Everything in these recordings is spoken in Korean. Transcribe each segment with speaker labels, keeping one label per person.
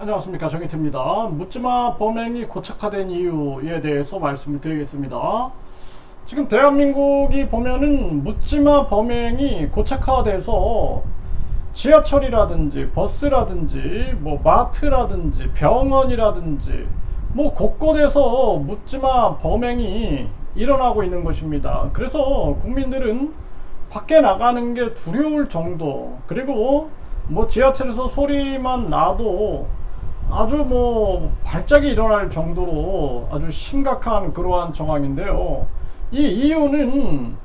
Speaker 1: 안녕하십니까, 정희태입니다. 묻지마 범행이 고착화된 이유에 대해서 말씀을 드리겠습니다. 지금 대한민국이 보면은 묻지마 범행이 고착화돼서 지하철이라든지 버스라든지 뭐 마트라든지 병원이라든지 뭐 곳곳에서 묻지마 범행이 일어나고 있는 것입니다. 그래서 국민들은 밖에 나가는 게 두려울 정도, 그리고 뭐 지하철에서 소리만 나도 아주 뭐 발작이 일어날 정도로 아주 심각한 그러한 정황인데요. 이 이유는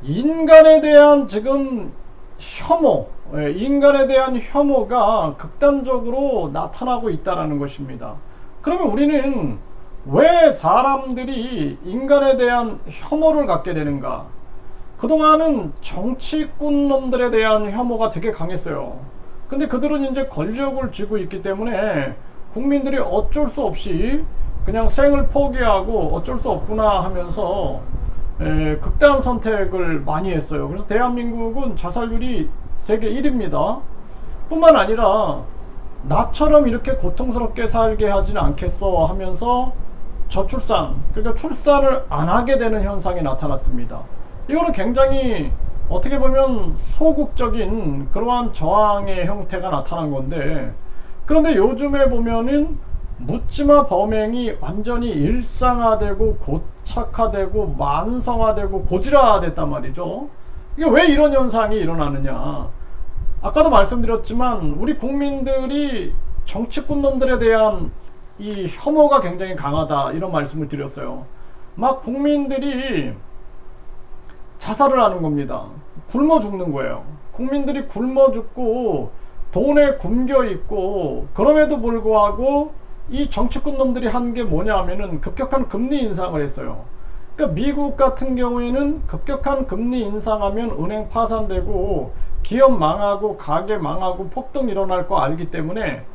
Speaker 1: 인간에 대한 지금 혐오, 인간에 대한 혐오가 극단적으로 나타나고 있다는 것입니다. 그러면 우리는 왜 사람들이 인간에 대한 혐오를 갖게 되는가? 그동안은 정치꾼 놈들에 대한 혐오가 되게 강했어요. 근데 그들은 이제 권력을 쥐고 있기 때문에 국민들이 어쩔 수 없이 그냥 생을 포기하고 어쩔 수 없구나 하면서 극단 선택을 많이 했어요. 그래서 대한민국은 자살률이 세계 1위입니다. 뿐만 아니라 나처럼 이렇게 고통스럽게 살게 하지는 않겠어 하면서 저출산, 그러니까 출산을 안 하게 되는 현상이 나타났습니다. 이거는 굉장히 어떻게 보면 소극적인 그러한 저항의 형태가 나타난 건데, 그런데 요즘에 보면은 묻지마 범행이 완전히 일상화되고 고착화되고 만성화되고 고질화됐단 말이죠. 이게 왜 이런 현상이 일어나느냐? 아까도 말씀드렸지만 우리 국민들이 정치꾼 놈들에 대한 이 혐오가 굉장히 강하다, 이런 말씀을 드렸어요. 막 국민들이 자살을 하는 겁니다. 굶어 죽는 거예요. 국민들이 굶어 죽고 돈에 굶겨 있고, 그럼에도 불구하고 이 정치꾼 놈들이 한 게 뭐냐 하면은 급격한 금리 인상을 했어요. 그러니까 미국 같은 경우에는 급격한 금리 인상하면 은행 파산되고 기업 망하고 가게 망하고 폭등 일어날 거 알기 때문에,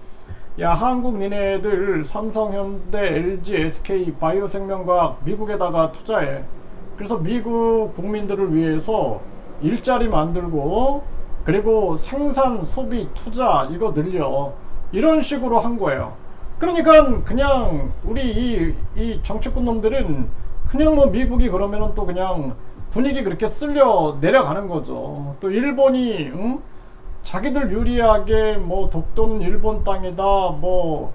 Speaker 1: 야, 한국 니네들 삼성, 현대, LG, SK, 바이오생명과학 미국에다가 투자해. 그래서 미국 국민들을 위해서 일자리 만들고, 그리고 생산, 소비, 투자 이거 늘려, 이런 식으로 한 거예요. 그러니까 그냥 우리 이 정치꾼 놈들은 그냥 뭐 미국이 그러면은 또 그냥 분위기 그렇게 쓸려 내려가는 거죠. 또 일본이 자기들 유리하게 뭐 독도는 일본 땅이다, 뭐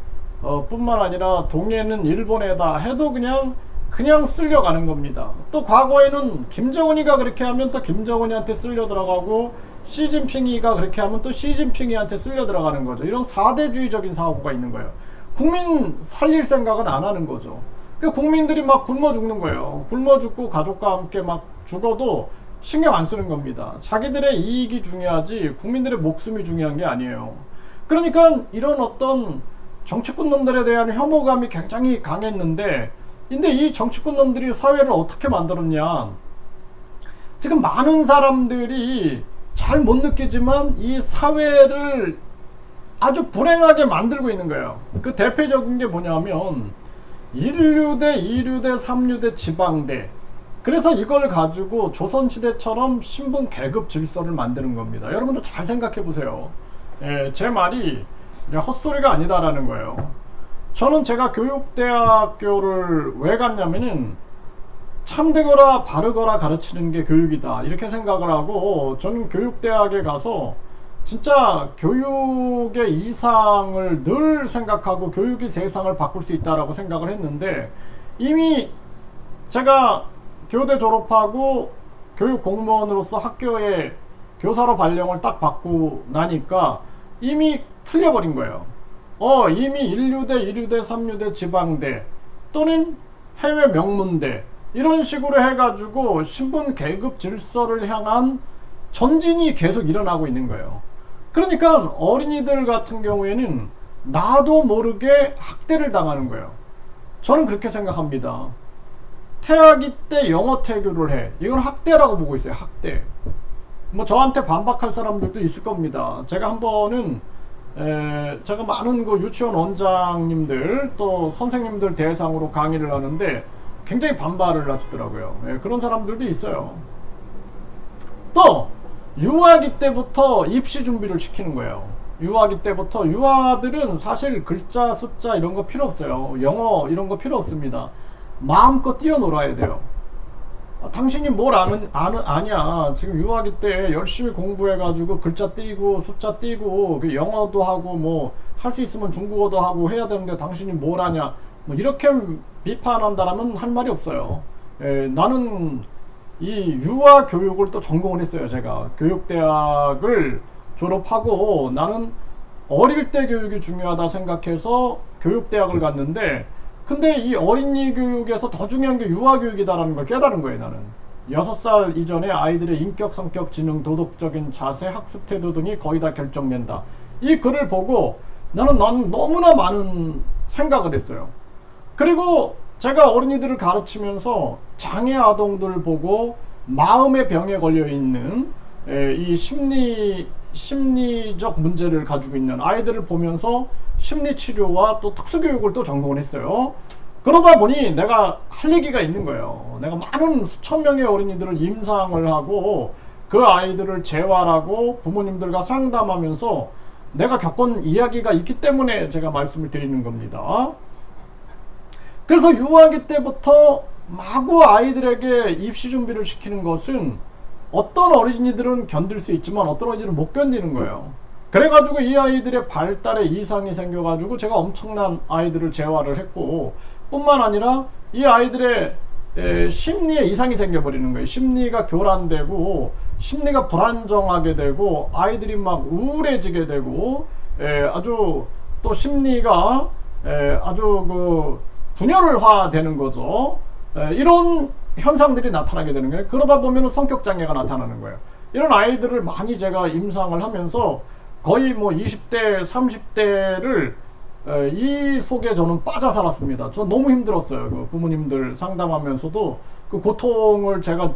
Speaker 1: 뿐만 아니라 동해는 일본에다 해도 그냥 쓸려가는 겁니다. 또 과거에는 김정은이가 그렇게 하면 또 김정은이한테 쓸려 들어가고, 시진핑이가 그렇게 하면 또 시진핑이한테 쓸려 들어가는 거죠. 이런 사대주의적인 사고가 있는 거예요. 국민 살릴 생각은 안 하는 거죠. 그러니까 국민들이 막 굶어 죽는 거예요. 굶어 죽고 가족과 함께 막 죽어도 신경 안 쓰는 겁니다. 자기들의 이익이 중요하지 국민들의 목숨이 중요한 게 아니에요. 그러니까 이런 어떤 정치꾼 놈들에 대한 혐오감이 굉장히 강했는데, 근데 이 정치꾼 놈들이 사회를 어떻게 만들었냐? 지금 많은 사람들이 잘 못 느끼지만 이 사회를 아주 불행하게 만들고 있는 거예요. 그 대표적인 게 뭐냐면 1류대, 2류대, 3류대, 지방대. 그래서 이걸 가지고 조선시대처럼 신분 계급 질서를 만드는 겁니다. 여러분들 잘 생각해 보세요. 제 말이 헛소리가 아니다라는 거예요. 저는 제가 교육대학교를 왜 갔냐면은 참되거라 바르거라 가르치는 게 교육이다, 이렇게 생각을 하고, 저는 교육대학에 가서 진짜 교육의 이상을 늘 생각하고 교육이 세상을 바꿀 수 있다라고 생각을 했는데, 이미 제가 교대 졸업하고 교육 공무원으로서 학교에 교사로 발령을 딱 받고 나니까 이미 틀려버린 거예요. 이미 1류대, 2류대, 3류대, 지방대 또는 해외 명문대, 이런 식으로 해가지고 신분 계급 질서를 향한 전진이 계속 일어나고 있는 거예요. 그러니까 어린이들 같은 경우에는 나도 모르게 학대를 당하는 거예요. 저는 그렇게 생각합니다. 태아기 때 영어 태교를 해, 이건 학대라고 보고 있어요. 학대. 뭐 저한테 반박할 사람들도 있을 겁니다. 제가 한 번은 제가 많은 그 유치원 원장님들 또 선생님들 대상으로 강의를 하는데 굉장히 반발을 하시더라고요. 그런 사람들도 있어요. 또 유아기 때부터 입시 준비를 시키는 거예요. 유아기 때부터. 유아들은 사실 글자 숫자 이런 거 필요 없어요. 영어 이런 거 필요 없습니다. 마음껏 뛰어놀아야 돼요. 당신이 뭘 아냐. 지금 유아기 때 열심히 공부해가지고 글자 띄고 숫자 띄고 그 영어도 하고 뭐 할 수 있으면 중국어도 하고 해야 되는데 당신이 뭘 아냐. 뭐 이렇게 비판한다라면 할 말이 없어요. 나는 이 유아 교육을 또 전공을 했어요. 제가 교육대학을 졸업하고 나는 어릴 때 교육이 중요하다 생각해서 교육대학을 갔는데, 근데 이 어린이 교육에서 더 중요한 게 유아 교육이다라는 걸 깨달은 거예요. 나는 6살 이전에 아이들의 인격, 성격, 지능, 도덕적인 자세, 학습 태도 등이 거의 다 결정된다. 이 글을 보고 나는 너무나 많은 생각을 했어요. 그리고 제가 어린이들을 가르치면서 장애 아동들 보고 마음의 병에 걸려 있는 이 심리적 문제를 가지고 있는 아이들을 보면서 심리치료와 또 특수교육을 또 전공을 했어요. 그러다 보니 내가 할 얘기가 있는 거예요. 내가 많은 수천 명의 어린이들을 임상을 하고 그 아이들을 재활하고 부모님들과 상담하면서 내가 겪은 이야기가 있기 때문에 제가 말씀을 드리는 겁니다. 그래서 유아기 때부터 마구 아이들에게 입시 준비를 시키는 것은 어떤 어린이들은 견딜 수 있지만 어떤 어린이들은 못 견디는 거예요. 그래가지고 이 아이들의 발달에 이상이 생겨가지고 제가 엄청난 아이들을 재활을 했고, 뿐만 아니라 이 아이들의 심리에 이상이 생겨버리는 거예요. 심리가 교란되고 심리가 불안정하게 되고 아이들이 막 우울해지게 되고 아주 또 심리가 아주 그 분열화 되는 거죠. 이런 현상들이 나타나게 되는 거예요. 그러다 보면 성격 장애가 나타나는 거예요. 이런 아이들을 많이 제가 임상을 하면서 거의 뭐 20대, 30대를 이 속에 저는 빠져 살았습니다. 저 너무 힘들었어요. 그 부모님들 상담하면서도 그 고통을 제가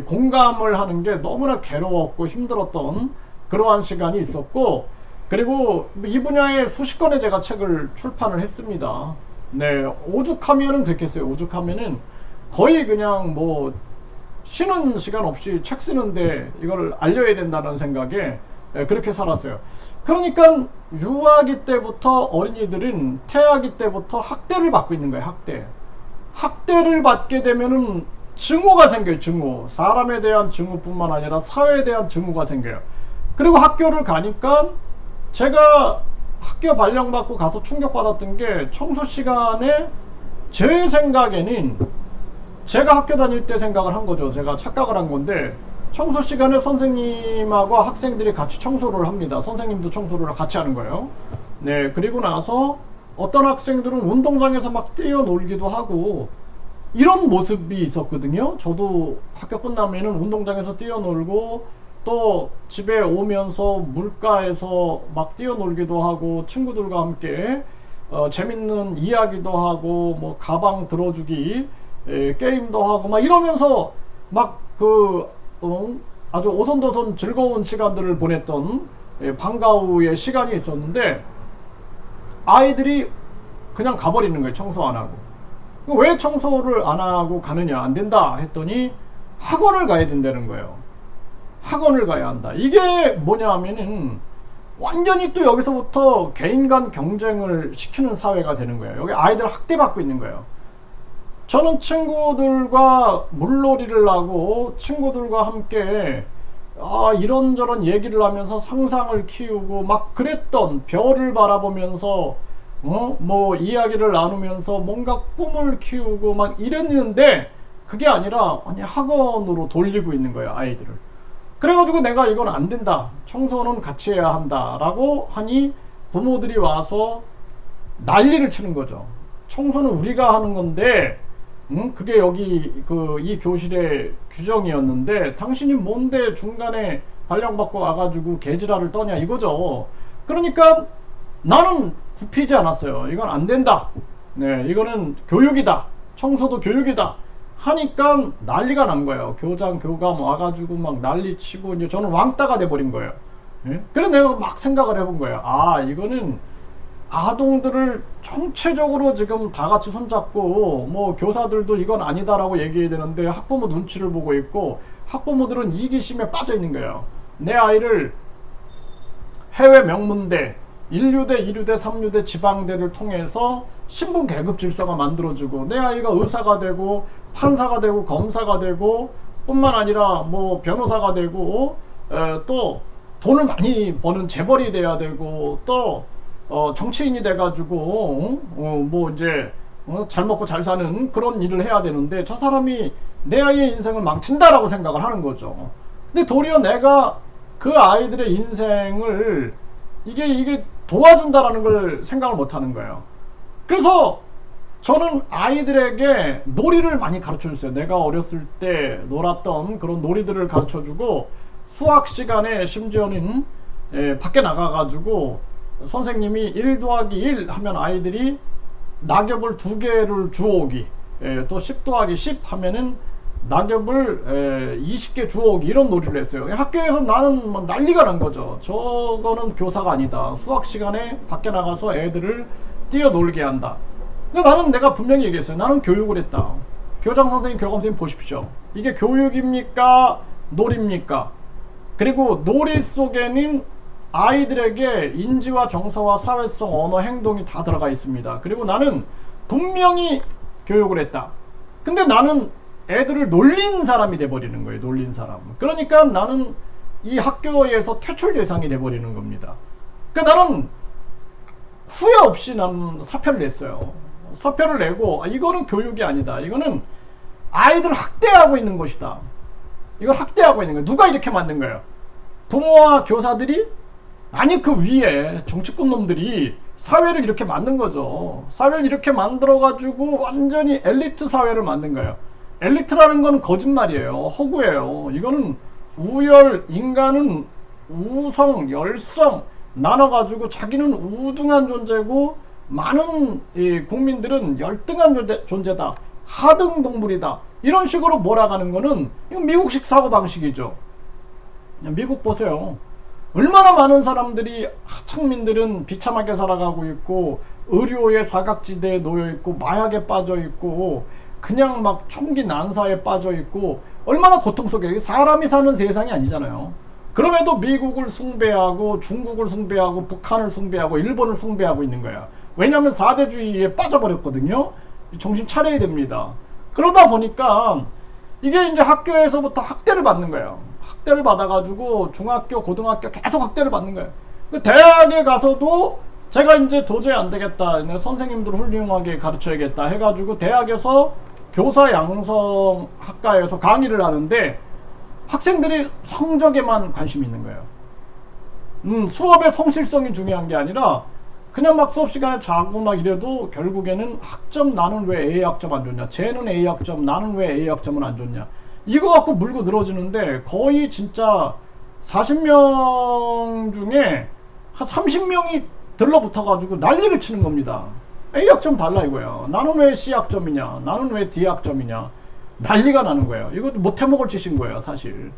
Speaker 1: 공감을 하는 게 너무나 괴로웠고 힘들었던 그러한 시간이 있었고, 그리고 이 분야에 수십 건의 제가 책을 출판을 했습니다. 네, 오죽하면은 그렇겠어요. 오죽하면은 거의 그냥 뭐 쉬는 시간 없이 책 쓰는데 이걸 알려야 된다는 생각에 그렇게 살았어요. 그러니까 유아기 때부터 어린이들은 태아기 때부터 학대를 받고 있는 거예요. 학대를 받게 되면은 증오가 생겨요. 증오. 사람에 대한 증오뿐만 아니라 사회에 대한 증오가 생겨요. 그리고 학교를 가니까 제가 학교 발령받고 가서 충격받았던 게 청소 시간에 제 생각에는 제가 학교 다닐 때 생각을 한 거죠. 제가 착각을 한 건데 청소 시간에 선생님하고 학생들이 같이 청소를 합니다. 선생님도 청소를 같이 하는 거예요. 네, 그리고 나서 어떤 학생들은 운동장에서 막 뛰어놀기도 하고 이런 모습이 있었거든요. 저도 학교 끝나면은 운동장에서 뛰어놀고 또 집에 오면서 물가에서 막 뛰어놀기도 하고 친구들과 함께 재밌는 이야기도 하고 뭐 가방 들어주기 게임도 하고 막 이러면서 막 아주 오손도손 즐거운 시간들을 보냈던 방과 후의 시간이 있었는데 아이들이 그냥 가버리는 거예요. 청소 안 하고. 왜 청소를 안 하고 가느냐, 안 된다 했더니 학원을 가야 된다는 거예요. 학원을 가야 한다. 이게 뭐냐 하면은 완전히 또 여기서부터 개인 간 경쟁을 시키는 사회가 되는 거예요. 여기 아이들 학대받고 있는 거예요. 저는 친구들과 물놀이를 하고 친구들과 함께 이런저런 얘기를 하면서 상상을 키우고 막 그랬던, 별을 바라보면서 뭐 이야기를 나누면서 뭔가 꿈을 키우고 막 이랬는데 그게 아니라 학원으로 돌리고 있는 거예요, 아이들을. 그래가지고 내가 이건 안 된다, 청소는 같이 해야 한다 라고 하니 부모들이 와서 난리를 치는 거죠. 청소는 우리가 하는 건데 그게 여기 이 교실의 규정이었는데 당신이 뭔데 중간에 발령받고 와가지고 개지랄을 떠냐 이거죠. 그러니까 나는 굽히지 않았어요. 이건 안 된다. 네, 이거는 교육이다. 청소도 교육이다. 하니까 난리가 난 거예요. 교장, 교감 와가지고 막 난리 치고 이제 저는 왕따가 돼버린 거예요. 네? 그래서 내가 막 생각을 해본 거예요. 이거는 아동들을 총체적으로 지금 다 같이 손잡고 뭐 교사들도 이건 아니다라고 얘기해야 되는데 학부모 눈치를 보고 있고 학부모들은 이기심에 빠져 있는 거예요. 내 아이를 해외 명문대, 1류대, 2류대, 3류대, 지방대를 통해서 신분 계급 질서가 만들어지고 내 아이가 의사가 되고 판사가 되고 검사가 되고 뿐만 아니라 뭐 변호사가 되고 또 돈을 많이 버는 재벌이 돼야 되고 또 정치인이 돼가지고 뭐 이제 잘 먹고 잘 사는 그런 일을 해야 되는데 저 사람이 내 아이의 인생을 망친다라고 생각을 하는 거죠. 근데 도리어 내가 그 아이들의 인생을 이게 도와준다라는 걸 생각을 못 하는 거예요. 그래서 저는 아이들에게 놀이를 많이 가르쳐 줬어요. 내가 어렸을 때 놀았던 그런 놀이들을 가르쳐 주고 수학 시간에 심지어는 밖에 나가가지고 선생님이 1 더하기 1 하면 아이들이 낙엽을 2개를 주워오기, 또 10 더하기 10 하면은 낙엽을 20개 주워오기, 이런 놀이를 했어요. 학교에서 나는 뭐 난리가 난 거죠. 저거는 교사가 아니다. 수학 시간에 밖에 나가서 애들을 뛰어놀게 한다. 근데 나는 내가 분명히 얘기했어요. 나는 교육을 했다. 교장 선생님, 교감 선생님 보십시오. 이게 교육입니까? 놀입니까? 그리고 놀이 속에는 아이들에게 인지와 정서와 사회성, 언어, 행동이 다 들어가 있습니다. 그리고 나는 분명히 교육을 했다. 근데 나는 애들을 놀린 사람이 돼버리는 거예요. 놀린 사람. 그러니까 나는 이 학교에서 퇴출 대상이 돼버리는 겁니다. 그러니까 나는 후회 없이 나는 사표를 냈어요. 사표를 내고 이거는 교육이 아니다. 이거는 아이들을 학대하고 있는 것이다. 이걸 학대하고 있는 거예요. 누가 이렇게 만든 거예요? 부모와 교사들이? 아니, 그 위에 정치꾼 놈들이 사회를 이렇게 만든 거죠. 사회를 이렇게 만들어가지고 완전히 엘리트 사회를 만든 거예요. 엘리트라는 건 거짓말이에요. 허구예요. 이거는 우열, 인간은 우성, 열성 나눠가지고 자기는 우등한 존재고 많은 국민들은 열등한 존재다. 하등 동물이다. 이런 식으로 몰아가는 거는 이건 미국식 사고방식이죠. 미국 보세요. 얼마나 많은 사람들이, 하층민들은 비참하게 살아가고 있고 의료의 사각지대에 놓여있고 마약에 빠져있고 그냥 막 총기 난사에 빠져있고 얼마나 고통 속에, 사람이 사는 세상이 아니잖아요. 그럼에도 미국을 숭배하고 중국을 숭배하고 북한을 숭배하고 일본을 숭배하고 있는 거야. 왜냐하면 4대주의에 빠져버렸거든요. 정신 차려야 됩니다. 그러다 보니까 이게 이제 학교에서부터 학대를 받는 거예요. 학대를 받아가지고 중학교, 고등학교 계속 학대를 받는 거예요. 그 대학에 가서도 제가 이제 도저히 안 되겠다, 선생님들 훌륭하게 가르쳐야겠다 해가지고 대학에서 교사 양성학과에서 강의를 하는데 학생들이 성적에만 관심이 있는 거예요. 수업의 성실성이 중요한 게 아니라 그냥 막 수업 시간에 자고 막 이래도 결국에는 학점, 나는 왜 A 학점 안 줬냐, 쟤는 A 학점, 나는 왜 A 학점은 안 줬냐, 이거 갖고 물고 늘어지는데 거의 진짜 40명 중에 한 30명이 들러붙어 가지고 난리를 치는 겁니다. A 학점 달라 이거야. 나는 왜 C 학점이냐, 나는 왜 D 학점이냐, 난리가 나는 거예요. 이거 못해먹을 짓인 거예요. 사실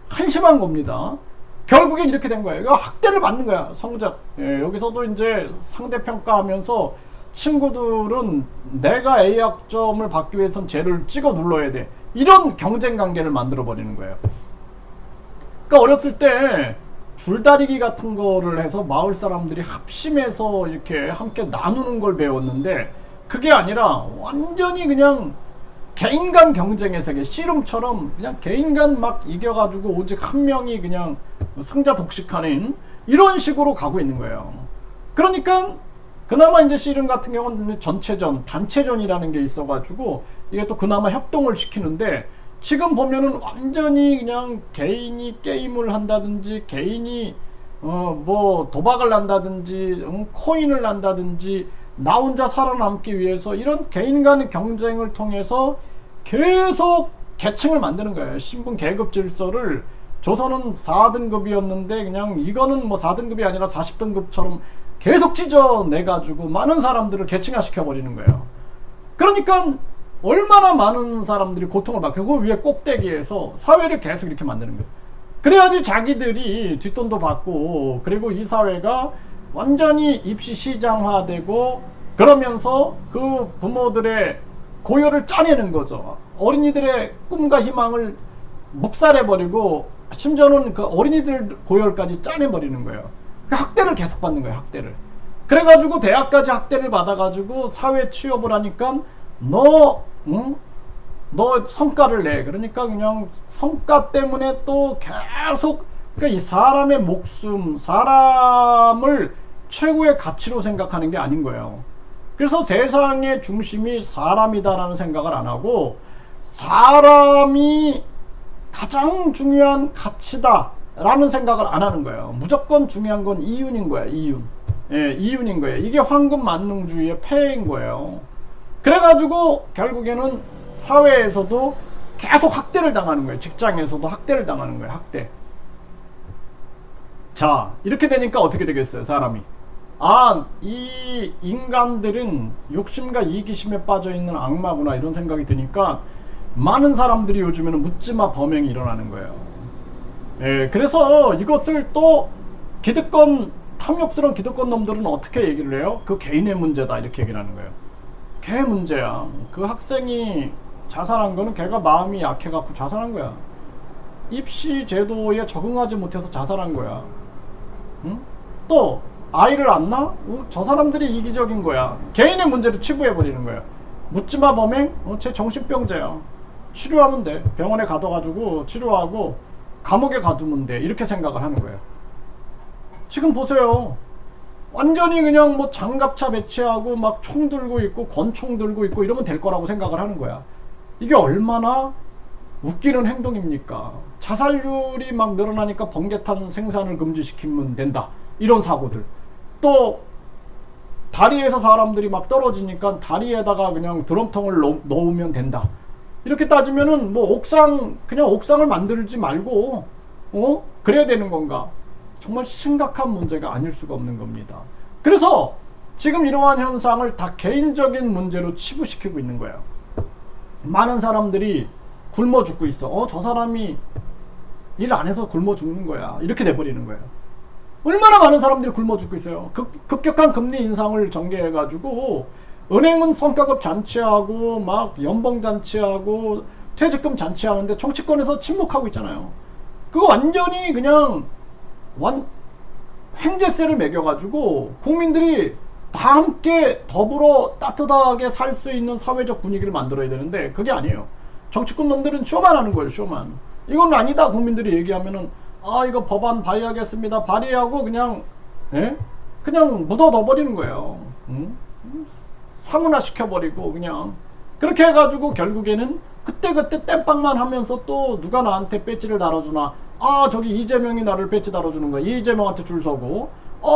Speaker 1: 한심한 겁니다. 결국엔 이렇게 된 거예요. 이거 학대를 받는 거야. 성적. 여기서도 이제 상대평가하면서 친구들은 내가 A 학점을 받기 위해선 쟤를 찍어 눌러야 돼, 이런 경쟁 관계를 만들어 버리는 거예요. 그러니까 어렸을 때 줄다리기 같은 거를 해서 마을 사람들이 합심해서 이렇게 함께 나누는 걸 배웠는데 그게 아니라 완전히 그냥 개인 간 경쟁의 세계, 씨름처럼 그냥 개인 간 막 이겨가지고 오직 한 명이 그냥 승자 독식하는 이런 식으로 가고 있는 거예요. 그러니까 그나마 이제 씨름 같은 경우는 전체전, 단체전이라는 게 있어가지고 이게 또 그나마 협동을 시키는데 지금 보면은 완전히 그냥 개인이 게임을 한다든지 개인이 뭐 도박을 한다든지 코인을 한다든지 나 혼자 살아남기 위해서 이런 개인 간의 경쟁을 통해서 계속 계층을 만드는 거예요. 신분 계급 질서를 조선은 4등급이었는데 그냥 이거는 뭐 4등급이 아니라 40등급처럼 계속 찢어내가지고 많은 사람들을 계층화 시켜버리는 거예요. 그러니까 얼마나 많은 사람들이 고통을 받고 그 위에 꼭대기에서 사회를 계속 이렇게 만드는 거예요. 그래야지 자기들이 뒷돈도 받고 그리고 이 사회가 완전히 입시 시장화되고 그러면서 그 부모들의 고열을 짜내는 거죠. 어린이들의 꿈과 희망을 묵살해버리고 심지어는 그 어린이들 고열까지 짜내버리는 거예요. 학대를 계속 받는 거예요. 학대를. 그래가지고 대학까지 학대를 받아가지고 사회 취업을 하니까 너 성과를 내. 그러니까 그냥 성과 때문에 또 계속, 그러니까 이 사람의 목숨, 사람을 최고의 가치로 생각하는 게 아닌 거예요. 그래서 세상의 중심이 사람이다라는 생각을 안 하고, 사람이 가장 중요한 가치다라는 생각을 안 하는 거예요. 무조건 중요한 건 이윤인 거야. 이윤. 예, 이윤인 거예요. 이게 황금 만능주의의 폐해인 거예요. 그래가지고 결국에는 사회에서도 계속 학대를 당하는 거예요. 직장에서도 학대를 당하는 거예요. 학대. 자, 이렇게 되니까 어떻게 되겠어요, 사람이? 이 인간들은 욕심과 이기심에 빠져있는 악마구나, 이런 생각이 드니까 많은 사람들이 요즘에는 묻지마 범행이 일어나는 거예요. 예, 그래서 이것을 또 탐욕스러운 기득권 놈들은 어떻게 얘기를 해요? 그 개인의 문제다, 이렇게 얘기를 하는 거예요. 걔 문제야. 그 학생이 자살한 거는 걔가 마음이 약해갖고 자살한 거야. 입시 제도에 적응하지 못해서 자살한 거야. 응? 또 아이를 안 낳아? 저 사람들이 이기적인 거야. 개인의 문제로 치부해버리는 거야. 묻지마 범행? 쟤 정신병자야. 치료하면 돼. 병원에 가둬가지고 치료하고 감옥에 가두면 돼. 이렇게 생각을 하는 거예요. 지금 보세요. 완전히 그냥 뭐 장갑차 배치하고 막 총 들고 있고 권총 들고 있고 이러면 될 거라고 생각을 하는 거야. 이게 얼마나 웃기는 행동입니까? 자살률이 막 늘어나니까 번개탄 생산을 금지시키면 된다, 이런 사고들. 또 다리에서 사람들이 막 떨어지니까 다리에다가 그냥 드럼통을 넣으면 된다, 이렇게 따지면은 뭐 그냥 옥상을 만들지 말고 그래야 되는 건가? 정말 심각한 문제가 아닐 수가 없는 겁니다. 그래서 지금 이러한 현상을 다 개인적인 문제로 치부시키고 있는 거예요. 많은 사람들이 굶어 죽고 있어. 저 사람이 일 안 해서 굶어 죽는 거야, 이렇게 돼버리는 거예요. 얼마나 많은 사람들이 굶어 죽고 있어요. 급격한 금리 인상을 전개해가지고 은행은 성과급 잔치하고 막 연봉 잔치하고 퇴직금 잔치하는데 정치권에서 침묵하고 있잖아요. 그거 완전히 그냥 횡재세를 매겨가지고 국민들이 다 함께 더불어 따뜻하게 살 수 있는 사회적 분위기를 만들어야 되는데 그게 아니에요. 정치권 놈들은 쇼만 하는 거예요. 쇼만. 이건 아니다 국민들이 얘기하면은 이거 법안 발의하겠습니다, 발의하고 그냥 묻어둬 버리는 거예요. 사문화 시켜버리고 그냥 그렇게 해가지고 결국에는 그때 땜빵만 하면서 또 누가 나한테 배지를 달아주나, 저기 이재명이 나를 배지 달아주는 거야, 이재명한테 줄 서고,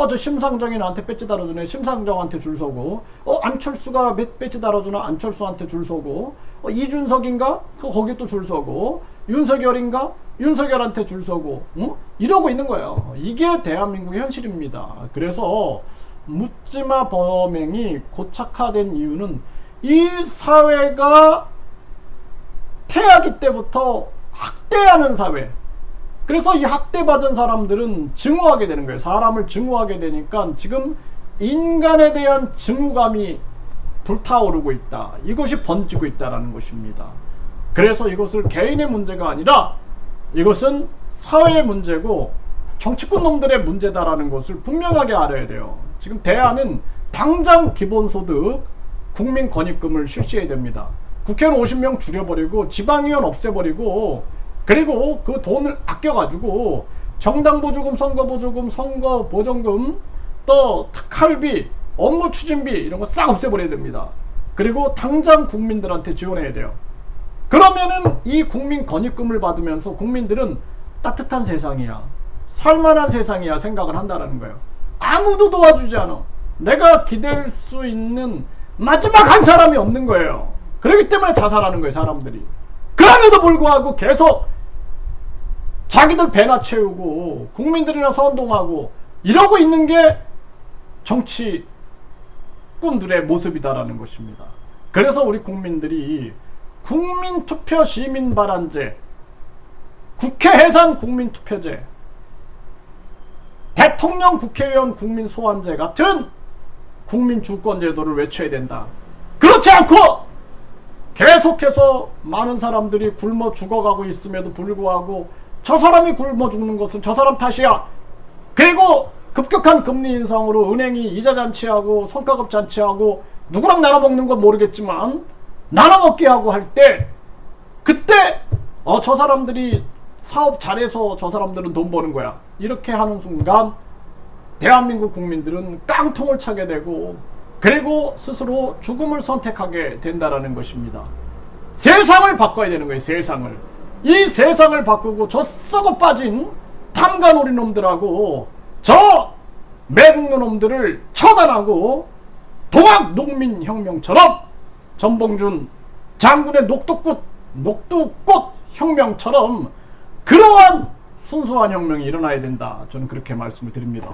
Speaker 1: 저 심상정이 나한테 배지 달아주네, 심상정한테 줄 서고, 안철수가 배지 달아주나, 안철수한테 줄 서고, 이준석인가? 거기 또 줄 서고, 윤석열인가? 윤석열한테 줄 서고, 이러고 있는 거예요. 이게 대한민국의 현실입니다. 그래서 묻지마 범행이 고착화된 이유는 이 사회가 태아기 때부터 학대하는 사회. 그래서 이 학대받은 사람들은 증오하게 되는 거예요. 사람을 증오하게 되니까 지금 인간에 대한 증오감이 불타오르고 있다, 이것이 번지고 있다는 것입니다. 그래서 이것을 개인의 문제가 아니라 이것은 사회의 문제고 정치권 놈들의 문제다라는 것을 분명하게 알아야 돼요. 지금 대안은 당장 기본소득 국민권익금을 실시해야 됩니다. 국회의원 50명 줄여버리고 지방의원 없애버리고, 그리고 그 돈을 아껴가지고 정당보조금, 선거보조금, 선거보전금, 또 특할비, 업무추진비 이런 거 싹 없애버려야 됩니다. 그리고 당장 국민들한테 지원해야 돼요. 그러면은 이 국민권익금을 받으면서 국민들은 따뜻한 세상이야, 살만한 세상이야 생각을 한다는 거예요. 아무도 도와주지 않아. 내가 기댈 수 있는 마지막 한 사람이 없는 거예요. 그렇기 때문에 자살하는 거예요, 사람들이. 그럼에도 불구하고 계속 자기들 배나 채우고 국민들이랑 선동하고 이러고 있는 게 정치꾼들의 모습이다라는 것입니다. 그래서 우리 국민들이 국민투표 시민발안제, 국회 해산 국민투표제, 대통령 국회의원 국민소환제 같은 국민주권제도를 외쳐야 된다. 그렇지 않고 계속해서 많은 사람들이 굶어 죽어가고 있음에도 불구하고 저 사람이 굶어 죽는 것은 저 사람 탓이야, 그리고 급격한 금리 인상으로 은행이 이자 잔치하고 성과급 잔치하고 누구랑 나눠 먹는 건 모르겠지만 나눠 먹게 하고 할 때 그때 저 사람들이 사업 잘해서 저 사람들은 돈 버는 거야 이렇게 하는 순간 대한민국 국민들은 깡통을 차게 되고 그리고 스스로 죽음을 선택하게 된다라는 것입니다. 세상을 바꿔야 되는 거예요. 세상을. 이 세상을 바꾸고 저 썩어 빠진 탐관오리 놈들하고 저 매국노 놈들을 처단하고 동학 농민혁명처럼 전봉준 장군의 녹두꽃 혁명처럼 그러한 순수한 혁명이 일어나야 된다. 저는 그렇게 말씀을 드립니다.